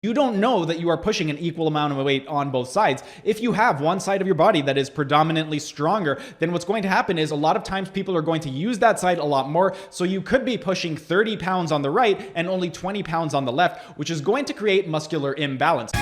You don't know that you are pushing an equal amount of weight on both sides. If you have one side of your body that is predominantly stronger, then what's going to happen is a lot of times people are going to use that side a lot more. So you could be pushing 30 pounds on the right and only 20 pounds on the left, which is going to create muscular imbalance.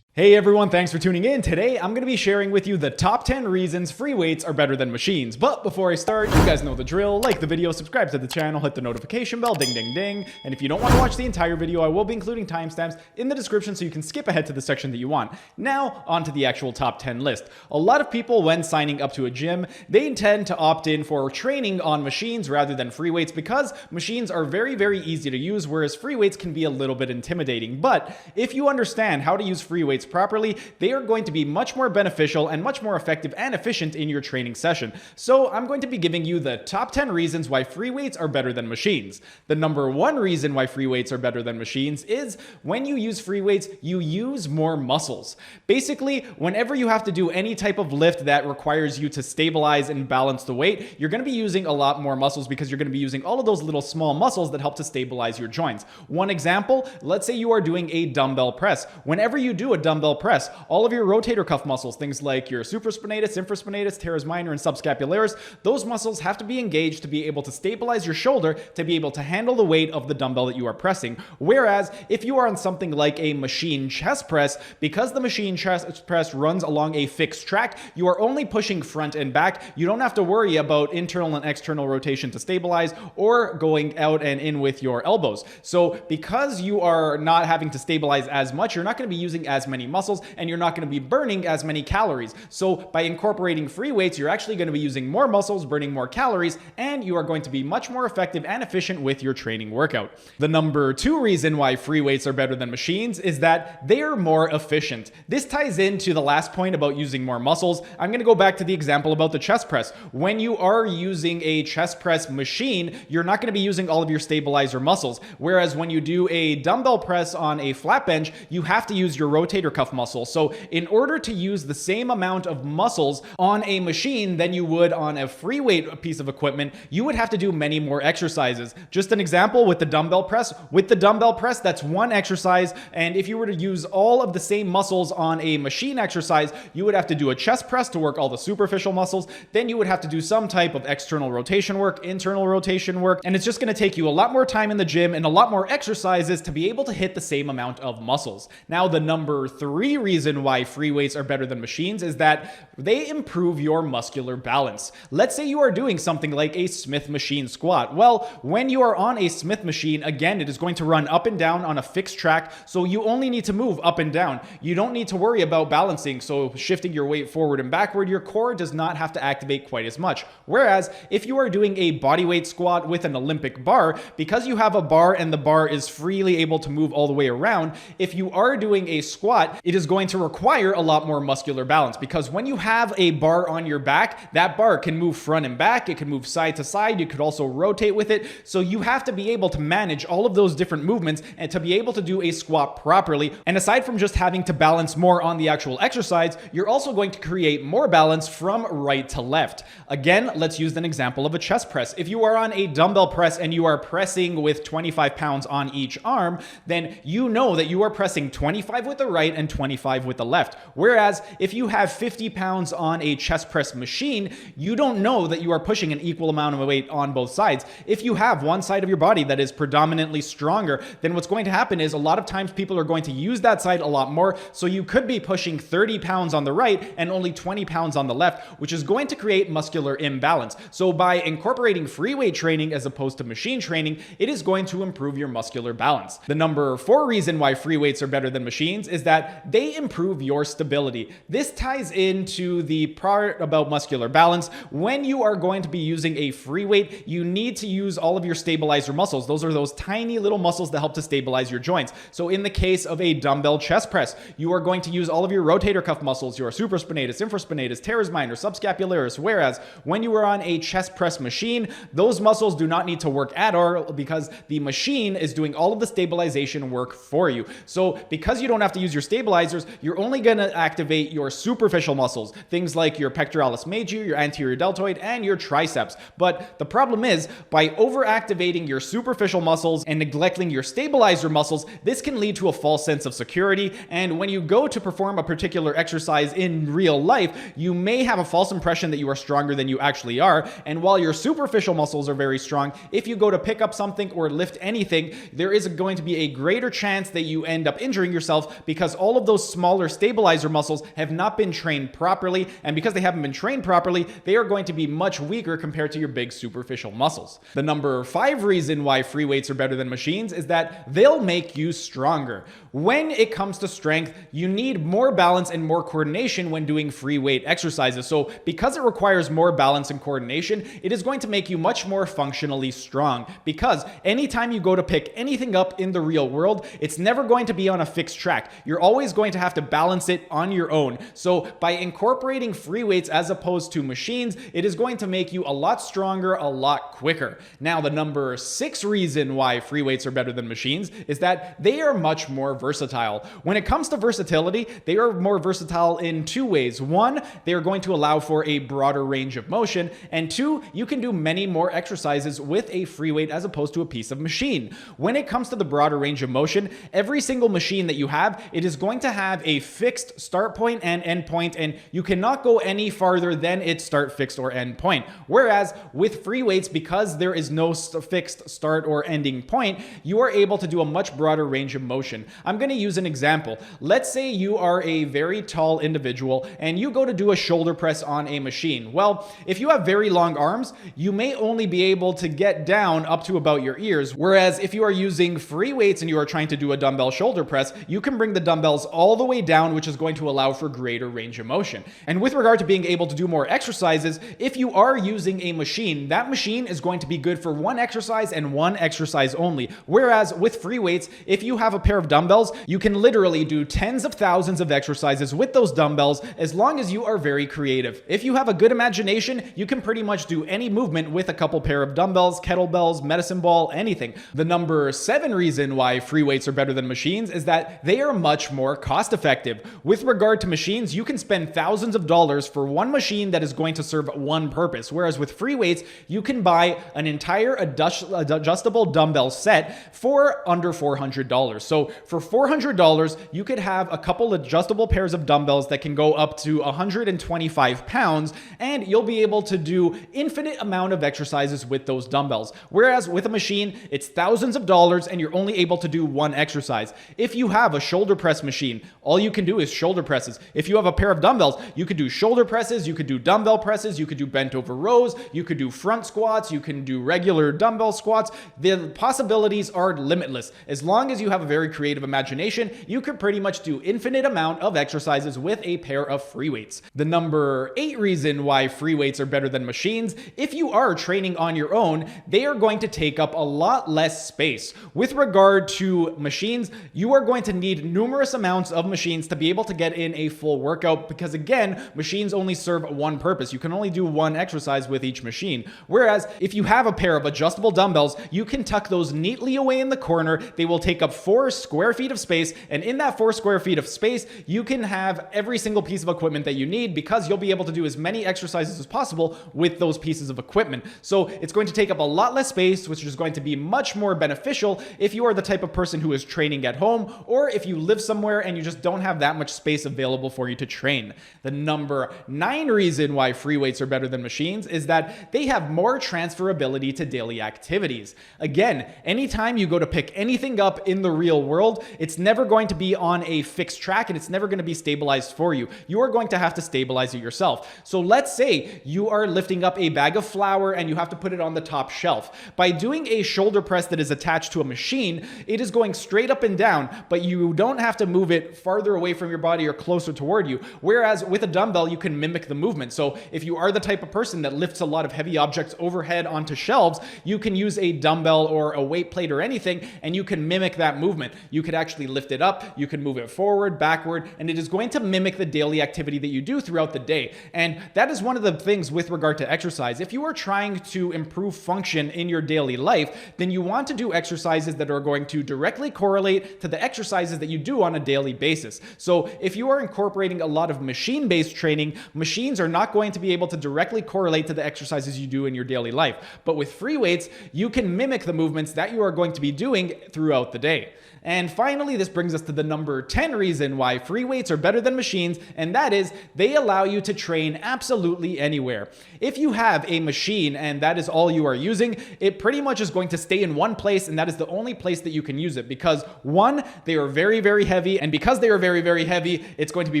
Hey everyone, thanks for tuning in. Today, I'm going to be sharing with you the top 10 reasons free weights are better than machines. But before I start, you guys know the drill. Like the video, subscribe to the channel, hit the notification bell, ding, ding, ding. And if you don't want to watch the entire video, I will be including timestamps in the description so you can skip ahead to the section that you want. Now, on to the actual top 10 list. A lot of people, when signing up to a gym, they intend to opt in for training on machines rather than free weights because machines are very, very easy to use, whereas free weights can be a little bit intimidating. But if you understand how to use free weights properly, they are going to be much more beneficial and much more effective and efficient in your training session. So I'm going to be giving you the top 10 reasons why free weights are better than machines. The number one reason why free weights are better than machines is when you use free weights, you use more muscles. Basically, whenever you have to do any type of lift that requires you to stabilize and balance the weight, you're going to be using a lot more muscles because you're going to be using all of those little small muscles that help to stabilize your joints. One example, let's say you are doing a dumbbell press. Whenever you do a dumbbell press, all of your rotator cuff muscles, things like your supraspinatus, infraspinatus, teres minor, and subscapularis, those muscles have to be engaged to be able to stabilize your shoulder, to be able to handle the weight of the dumbbell that you are pressing. Whereas if you are on something like a machine chest press, because the machine chest press runs along a fixed track, you are only pushing front and back. You don't have to worry about internal and external rotation to stabilize or going out and in with your elbows. So because you are not having to stabilize as much, you're not going to be using as many muscles, and you're not going to be burning as many calories. So by incorporating free weights, you're actually going to be using more muscles, burning more calories, and you are going to be much more effective and efficient with your training workout. The number two reason why free weights are better than machines is that they are more efficient. This ties into the last point about using more muscles. I'm going to go back to the example about the chest press. When you are using a chest press machine, you're not going to be using all of your stabilizer muscles. Whereas when you do a dumbbell press on a flat bench, you have to use your rotator cuff muscle. So in order to use the same amount of muscles on a machine than you would on a free weight piece of equipment, you would have to do many more exercises. Just an example with the dumbbell press. With the dumbbell press, that's one exercise. And if you were to use all of the same muscles on a machine exercise, you would have to do a chest press to work all the superficial muscles. Then you would have to do some type of external rotation work, internal rotation work. And it's just going to take you a lot more time in the gym and a lot more exercises to be able to hit the same amount of muscles. Now, the number three reason why free weights are better than machines is that they improve your muscular balance. Let's say you are doing something like a Smith machine squat. Well, when you are on a Smith machine, again, it is going to run up and down on a fixed track, so you only need to move up and down. You don't need to worry about balancing, so shifting your weight forward and backward, your core does not have to activate quite as much. Whereas if you are doing a bodyweight squat with an Olympic bar, because you have a bar and the bar is freely able to move all the way around, if you are doing a squat, it is going to require a lot more muscular balance, because when you have a bar on your back, that bar can move front and back, it can move side to side, you could also rotate with it. So you have to be able to manage all of those different movements and to be able to do a squat properly. And aside from just having to balance more on the actual exercise, you're also going to create more balance from right to left. Again, let's use an example of a chest press. If you are on a dumbbell press and you are pressing with 25 pounds on each arm, then you know that you are pressing 25 with the right and 25 with the left. Whereas if you have 50 pounds on a chest press machine, you don't know that you are pushing an equal amount of weight on both sides. If you have one side of your body that is predominantly stronger, then what's going to happen is a lot of times people are going to use that side a lot more. So you could be pushing 30 pounds on the right and only 20 pounds on the left, which is going to create muscular imbalance. So by incorporating free weight training as opposed to machine training, it is going to improve your muscular balance. The number four reason why free weights are better than machines is that they improve your stability. This ties into the part about muscular balance. When you are going to be using a free weight, you need to use all of your stabilizer muscles. Those are those tiny little muscles that help to stabilize your joints. So in the case of a dumbbell chest press, you are going to use all of your rotator cuff muscles, your supraspinatus, infraspinatus, teres minor, subscapularis, whereas when you are on a chest press machine, those muscles do not need to work at all because the machine is doing all of the stabilization work for you. So because you don't have to use your stabilizers, you're only going to activate your superficial muscles, things like your pectoralis major, your anterior deltoid, and your triceps. But the problem is, by overactivating your superficial muscles and neglecting your stabilizer muscles, this can lead to a false sense of security. And when you go to perform a particular exercise in real life, you may have a false impression that you are stronger than you actually are. And while your superficial muscles are very strong, if you go to pick up something or lift anything, there is going to be a greater chance that you end up injuring yourself because all of those smaller stabilizer muscles have not been trained properly. And because they haven't been trained properly, they are going to be much weaker compared to your big superficial muscles. The number 5 reason why free weights are better than machines is that they'll make you stronger. When it comes to strength, you need more balance and more coordination when doing free weight exercises. So because it requires more balance and coordination, it is going to make you much more functionally strong, because anytime you go to pick anything up in the real world, it's never going to be on a fixed track. You're always going to have to balance it on your own. So by incorporating free weights as opposed to machines, it is going to make you a lot stronger, a lot quicker. Now, the number 6 reason why free weights are better than machines is that they are much more versatile. When it comes to versatility, they are more versatile in 2 ways. 1, they are going to allow for a broader range of motion, and 2, you can do many more exercises with a free weight as opposed to a piece of machine. When it comes to the broader range of motion, every single machine that you have, it is going to have a fixed start point and end point, and you cannot go any farther than its start, fixed, or end point. Whereas with free weights, because there is no fixed start or ending point, you are able to do a much broader range of motion. I'm going to use an example. Let's say you are a very tall individual and you go to do a shoulder press on a machine. Well, if you have very long arms, you may only be able to get down up to about your ears. Whereas if you are using free weights and you are trying to do a dumbbell shoulder press, you can bring the dumbbells all the way down, which is going to allow for greater range of motion. And with regard to being able to do more exercises, if you are using a machine, that machine is going to be good for one exercise and one exercise only. Whereas with free weights, if you have a pair of dumbbells, you can literally do tens of thousands of exercises with those dumbbells as long as you are very creative. If you have a good imagination, you can pretty much do any movement with a couple pair of dumbbells, kettlebells, medicine ball, anything. The number 7 reason why free weights are better than machines is that they are much more cost effective. With regard to machines, you can spend thousands of dollars for one machine that is going to serve one purpose. Whereas with free weights, you can buy an entire adjustable dumbbell set for under $400. So for $400, you could have a couple adjustable pairs of dumbbells that can go up to 125 pounds, and you'll be able to do infinite amount of exercises with those dumbbells. Whereas with a machine, it's thousands of dollars and you're only able to do one exercise. If you have a shoulder press machine, all you can do is shoulder presses. If you have a pair of dumbbells, you could do shoulder presses, you could do dumbbell presses, you could do bent over rows, you could do front squats, you can do regular dumbbell squats. The possibilities are limitless. As long as you have a very creative imagination, you could pretty much do infinite amount of exercises with a pair of free weights. The number 8 reason why free weights are better than machines, if you are training on your own, they are going to take up a lot less space. With regard to machines, you are going to need numerous amounts of machines to be able to get in a full workout, because again, machines only serve one purpose. You can only do one exercise with each machine. Whereas if you have a pair of adjustable dumbbells, you can tuck those neatly away in the corner. They will take up 4 square feet of space, and in that 4 square feet of space, you can have every single piece of equipment that you need, because you'll be able to do as many exercises as possible with those pieces of equipment. So it's going to take up a lot less space, which is going to be much more beneficial if you are the type of person who is training at home, or if you live somewhere and you just don't have that much space available for you to train. The number 9 reason why free weights are better than machines is that they have more transferability to daily activities. Again, anytime you go to pick anything up in the real world, it's never going to be on a fixed track and it's never going to be stabilized for you. You are going to have to stabilize it yourself. So let's say you are lifting up a bag of flour and you have to put it on the top shelf. By doing a shoulder press that is attached to a machine, it is going straight up and down, but you don't have to move it farther away from your body or closer toward you. Whereas with a dumbbell, you can mimic the movement. So if you are the type of person that lifts a lot of heavy objects overhead onto shelves, you can use a dumbbell or a weight plate or anything, and you can mimic that movement. You could actually lift it up, you can move it forward, backward, and it is going to mimic the daily activity that you do throughout the day. And that is one of the things with regard to exercise. If you are trying to improve function in your daily life, then you want to do exercises that are going to directly correlate to the exercises that you do on a daily basis. So if you are incorporating a lot of machine-based training, machines are not going to be able to directly correlate to the exercises you do in your daily life. But with free weights, you can mimic the movements that you are going to be doing throughout the day. And finally, this brings us to the number 10 reason why free weights are better than machines, and that is they allow you to train absolutely anywhere. If you have a machine and that is all you are using, it pretty much is going to stay in one place, and that is the only place that you can use it because one, they are very, very heavy, and because they are very, very heavy, it's going to be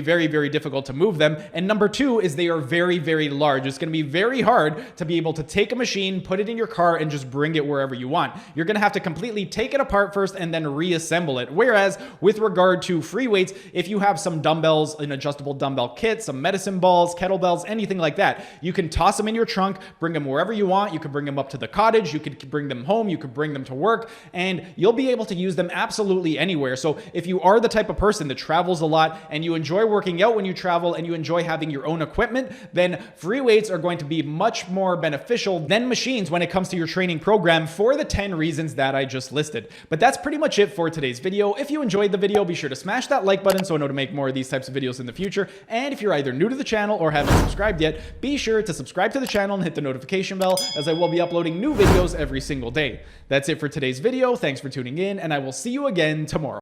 very, very difficult to move them. And number two is they are very, very large. It's going to be very hard to be able to take a machine, put it in your car, and just bring it wherever you want. You're going to have to completely take it apart first and then reassemble it. Whereas with regard to free weights, if you have some dumbbells, an adjustable dumbbell kit, some medicine balls, kettlebells, anything like that, you can toss them in your trunk, bring them wherever you want. You can bring them up to the cottage, you could bring them home, you could bring them to work, and you'll be able to use them absolutely anywhere. So if you are the type of person that travels a lot and you enjoy working out when you travel and you enjoy having your own equipment, then free weights are going to be much more beneficial than machines when it comes to your training program for the 10 reasons that I just listed. But that's pretty much it for today's video. If you enjoyed the video, be sure to smash that like button so I know to make more of these types of videos in the future. And if you're either new to the channel or haven't subscribed yet, be sure to subscribe to the channel and hit the notification bell, as I will be uploading new videos every single day. That's it for today's video. Thanks for tuning in, and I will see you again tomorrow.